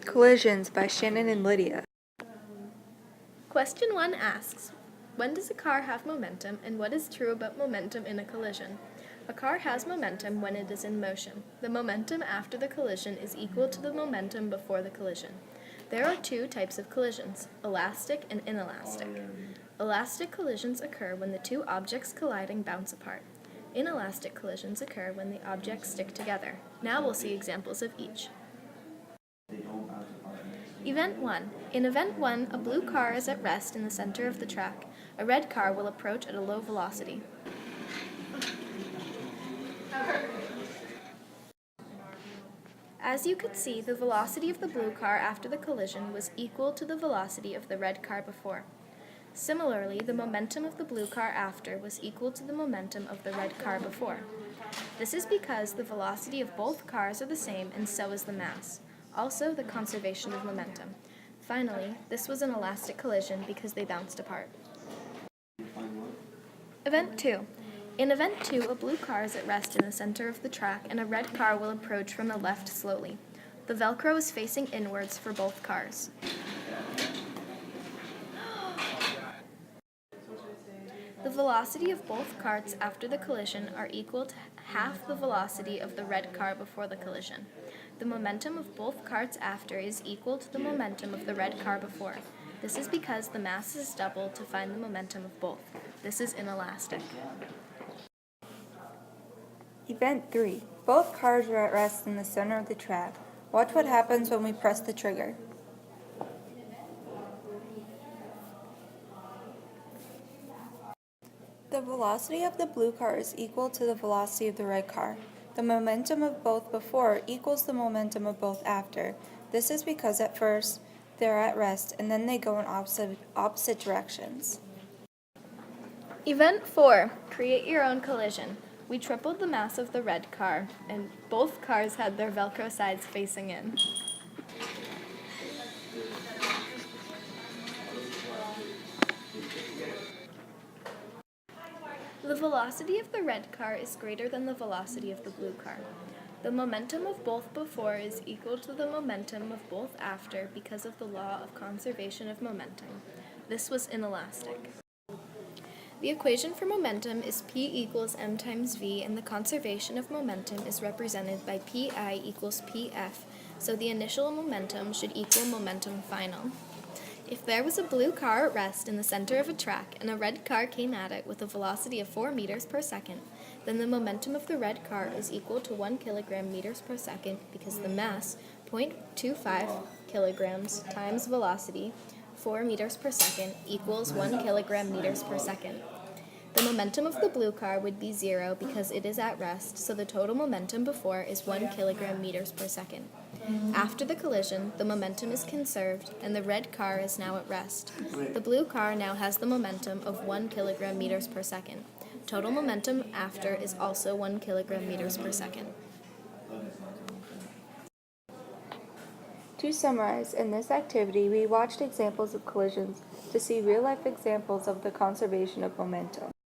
Collisions by Shannon and Lydia. Question 1 asks, when does a car have momentum and what is true about momentum in a collision? A car has momentum when it is in motion. The momentum after the collision is equal to the momentum before the collision. There are two types of collisions, elastic and inelastic. Elastic collisions occur when the two objects colliding bounce apart. Inelastic collisions occur when the objects stick together. Now we'll see examples of each. Event 1. In Event 1, a blue car is at rest in the center of the track. A red car will approach at a low velocity. As you could see, the velocity of the blue car after the collision was equal to the velocity of the red car before. Similarly, the momentum of the blue car after was equal to the momentum of the red car before. This is because the velocity of both cars are the same and so is the mass. Also, the conservation of momentum. Finally, this was an elastic collision because they bounced apart. Event 2. In Event 2, a blue car is at rest in the center of the track and a red car will approach from the left slowly. The Velcro is facing inwards for both cars. The velocity of both cars after the collision are equal to half the velocity of the red car before the collision. The momentum of both cars after is equal to the momentum of the red car before. This is because the mass is doubled to find the momentum of both. This is inelastic. Event 3. Both cars are at rest in the center of the track. Watch what happens when we press the trigger. The velocity of the blue car is equal to the velocity of the red car. The momentum of both before equals the momentum of both after. This is because at first they're at rest and then they go in opposite directions. Event 4. Create your own collision. We tripled the mass of the red car, and both cars had their Velcro sides facing in. The velocity of the red car is greater than the velocity of the blue car. The momentum of both before is equal to the momentum of both after because of the law of conservation of momentum. This was inelastic. The equation for momentum is P equals m times v, and the conservation of momentum is represented by Pi equals Pf, so the initial momentum should equal momentum final. If there was a blue car at rest in the center of a track and a red car came at it with a velocity of 4 meters per second, then the momentum of the red car is equal to 1 kilogram meters per second because the mass, 0.25 kilograms times velocity, 4 meters per second, equals 1 kilogram meters per second. The momentum of the blue car would be 0 because it is at rest, so the total momentum before is 1 kilogram meters per second. After the collision, the momentum is conserved and the red car is now at rest. The blue car now has the momentum of 1 kilogram meters per second. Total momentum after is also 1 kilogram meters per second. To summarize, in this activity we watched examples of collisions to see real-life examples of the conservation of momentum.